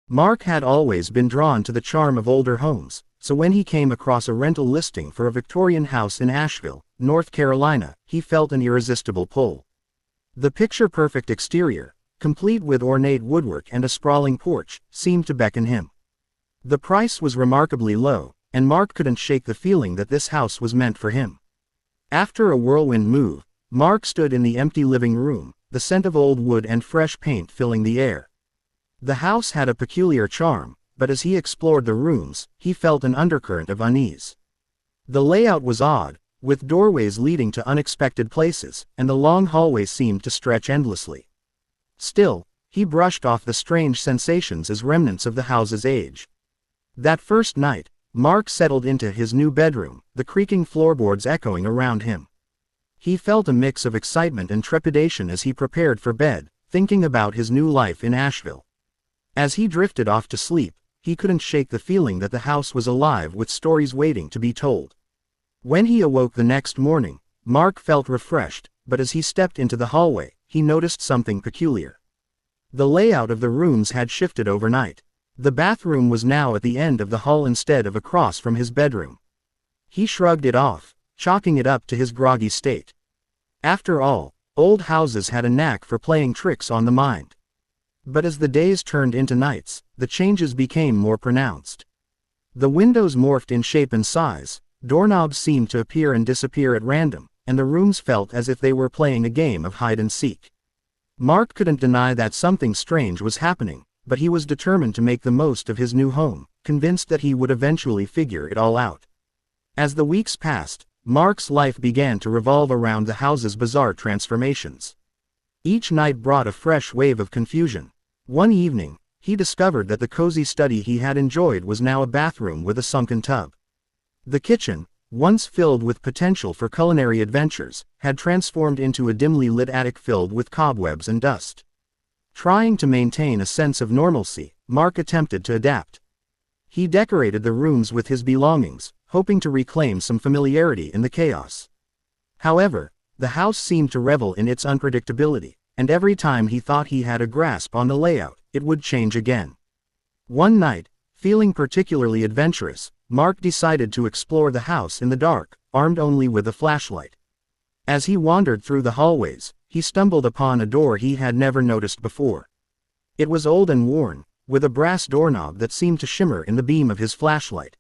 Mark had always been drawn to the charm of older homes, so when he came across a rental listing for a Victorian house in Asheville, North Carolina, he felt an irresistible pull. The picture-perfect exterior, complete with ornate woodwork and a sprawling porch, seemed to beckon him. The price was remarkably low, and Mark couldn't shake the feeling that this house was meant for him. After a whirlwind move, Mark stood in the empty living room, the scent of old wood and fresh paint filling the air. The house had a peculiar charm, but as he explored the rooms, he felt an undercurrent of unease. The layout was odd, with doorways leading to unexpected places, and the long hallway seemed to stretch endlessly. Still, he brushed off the strange sensations as remnants of the house's age. That first night, Mark settled into his new bedroom, the creaking floorboards echoing around him. He felt a mix of excitement and trepidation as he prepared for bed, thinking about his new life in Asheville. As he drifted off to sleep, he couldn't shake the feeling that the house was alive with stories waiting to be told. When he awoke the next morning, Mark felt refreshed, but as he stepped into the hallway, he noticed something peculiar. The layout of the rooms had shifted overnight. The bathroom was now at the end of the hall instead of across from his bedroom. He shrugged it off, chalking it up to his groggy state. After all, old houses had a knack for playing tricks on the mind. But as the days turned into nights, the changes became more pronounced. The windows morphed in shape and size, doorknobs seemed to appear and disappear at random, and the rooms felt as if they were playing a game of hide-and-seek. Mark couldn't deny that something strange was happening, but he was determined to make the most of his new home, convinced that he would eventually figure it all out. As the weeks passed, Mark's life began to revolve around the house's bizarre transformations. Each night brought a fresh wave of confusion. One evening, he discovered that the cozy study he had enjoyed was now a bathroom with a sunken tub. The kitchen, once filled with potential for culinary adventures, had transformed into a dimly lit attic filled with cobwebs and dust. Trying to maintain a sense of normalcy, Mark attempted to adapt. He decorated the rooms with his belongings, hoping to reclaim some familiarity in the chaos. However, the house seemed to revel in its unpredictability, and every time he thought he had a grasp on the layout, it would change again. One night, feeling particularly adventurous, Mark decided to explore the house in the dark, armed only with a flashlight. As he wandered through the hallways, he stumbled upon a door he had never noticed before. It was old and worn, with a brass doorknob that seemed to shimmer in the beam of his flashlight.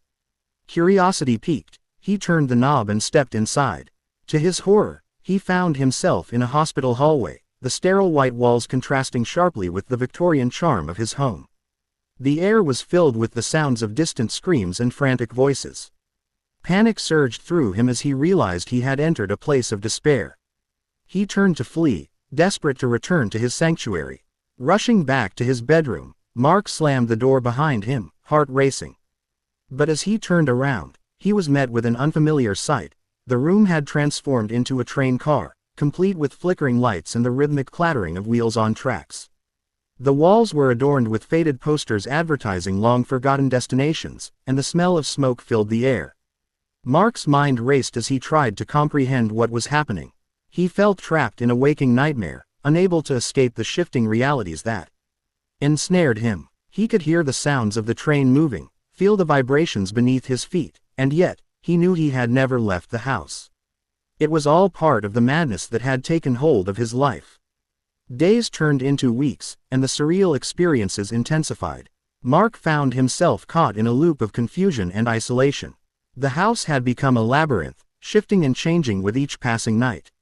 Curiosity piqued, he turned the knob and stepped inside. To his horror, he found himself in a hospital hallway, the sterile white walls contrasting sharply with the Victorian charm of his home. The air was filled with the sounds of distant screams and frantic voices. Panic surged through him as he realized he had entered a place of despair. He turned to flee, desperate to return to his sanctuary. Rushing back to his bedroom, Mark slammed the door behind him, heart racing. But as he turned around, he was met with an unfamiliar sight. The room had transformed into a train car, complete with flickering lights and the rhythmic clattering of wheels on tracks. The walls were adorned with faded posters advertising long-forgotten destinations, and the smell of smoke filled the air. Mark's mind raced as he tried to comprehend what was happening. He felt trapped in a waking nightmare, unable to escape the shifting realities that ensnared him. He could hear the sounds of the train moving, feel the vibrations beneath his feet, and yet, he knew he had never left the house. It was all part of the madness that had taken hold of his life. Days turned into weeks, and the surreal experiences intensified. Mark found himself caught in a loop of confusion and isolation. The house had become a labyrinth, shifting and changing with each passing night.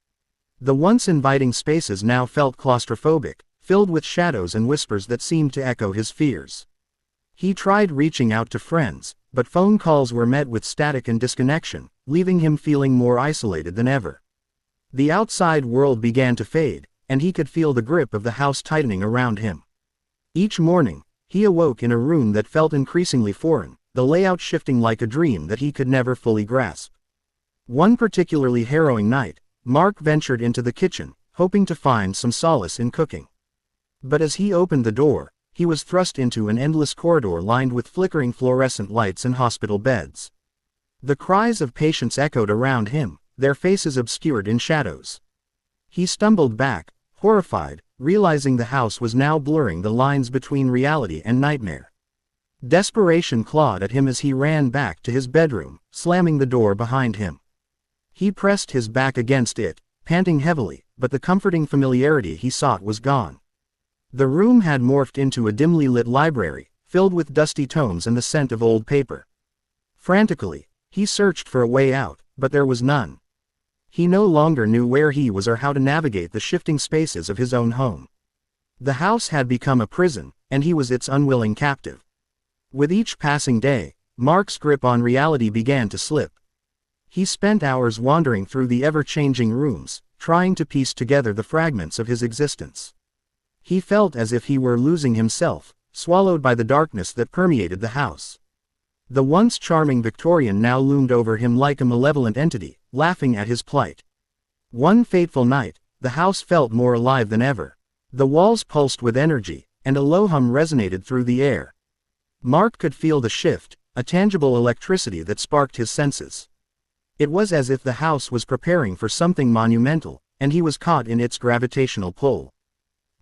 The once inviting spaces now felt claustrophobic, filled with shadows and whispers that seemed to echo his fears. He tried reaching out to friends, but phone calls were met with static and disconnection, leaving him feeling more isolated than ever. The outside world began to fade, and he could feel the grip of the house tightening around him. Each morning, he awoke in a room that felt increasingly foreign, the layout shifting like a dream that he could never fully grasp. One particularly harrowing night, Mark ventured into the kitchen, hoping to find some solace in cooking. But as he opened the door, he was thrust into an endless corridor lined with flickering fluorescent lights and hospital beds. The cries of patients echoed around him, their faces obscured in shadows. He stumbled back, horrified, realizing the house was now blurring the lines between reality and nightmare. Desperation clawed at him as he ran back to his bedroom, slamming the door behind him. He pressed his back against it, panting heavily, but the comforting familiarity he sought was gone. The room had morphed into a dimly lit library, filled with dusty tomes and the scent of old paper. Frantically, he searched for a way out, but there was none. He no longer knew where he was or how to navigate the shifting spaces of his own home. The house had become a prison, and he was its unwilling captive. With each passing day, Mark's grip on reality began to slip. He spent hours wandering through the ever-changing rooms, trying to piece together the fragments of his existence. He felt as if he were losing himself, swallowed by the darkness that permeated the house. The once charming Victorian now loomed over him like a malevolent entity, laughing at his plight. One fateful night, the house felt more alive than ever. The walls pulsed with energy, and a low hum resonated through the air. Mark could feel the shift, a tangible electricity that sparked his senses. It was as if the house was preparing for something monumental, and he was caught in its gravitational pull.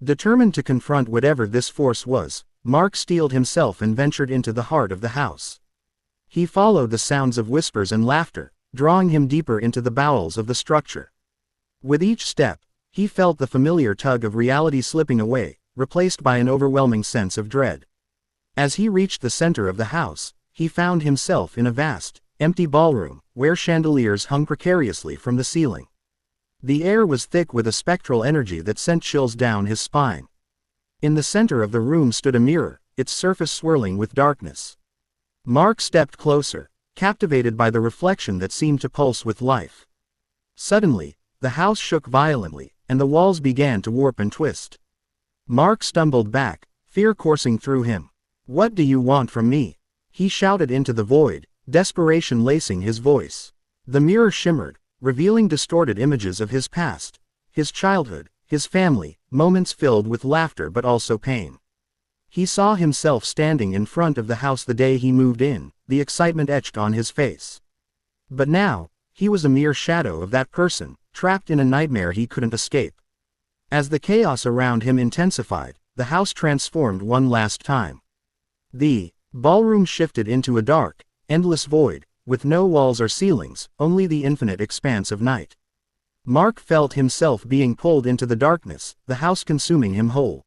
Determined to confront whatever this force was, Mark steeled himself and ventured into the heart of the house. He followed the sounds of whispers and laughter, drawing him deeper into the bowels of the structure. With each step, he felt the familiar tug of reality slipping away, replaced by an overwhelming sense of dread. As he reached the center of the house, he found himself in a vast, empty ballroom, where chandeliers hung precariously from the ceiling. The air was thick with a spectral energy that sent chills down his spine. In the center of the room stood a mirror, its surface swirling with darkness. Mark stepped closer, captivated by the reflection that seemed to pulse with life. Suddenly, the house shook violently, and the walls began to warp and twist. Mark stumbled back, fear coursing through him. "What do you want from me?" he shouted into the void, desperation lacing his voice. The mirror shimmered, revealing distorted images of his past, his childhood, his family, moments filled with laughter but also pain. He saw himself standing in front of the house the day he moved in, the excitement etched on his face. But now, he was a mere shadow of that person, trapped in a nightmare he couldn't escape. As the chaos around him intensified, the house transformed one last time. The ballroom shifted into a dark, endless void, with no walls or ceilings, only the infinite expanse of night. Mark felt himself being pulled into the darkness, the house consuming him whole.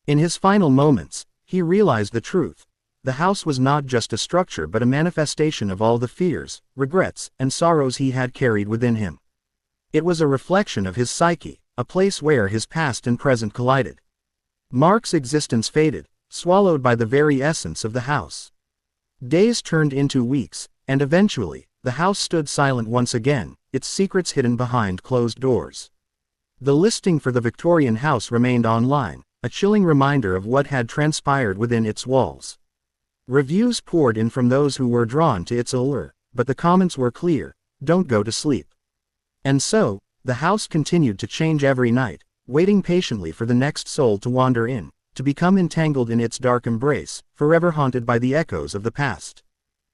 In his final moments, he realized the truth. The house was not just a structure but a manifestation of all the fears, regrets, and sorrows he had carried within him. It was a reflection of his psyche, a place where his past and present collided. Mark's existence faded, swallowed by the very essence of the house. Days turned into weeks, and eventually, the house stood silent once again, its secrets hidden behind closed doors. The listing for the Victorian house remained online, a chilling reminder of what had transpired within its walls. Reviews poured in from those who were drawn to its allure, but the comments were clear: "Don't go to sleep." And so, the house continued to change every night, waiting patiently for the next soul to wander in, to become entangled in its dark embrace, forever haunted by the echoes of the past.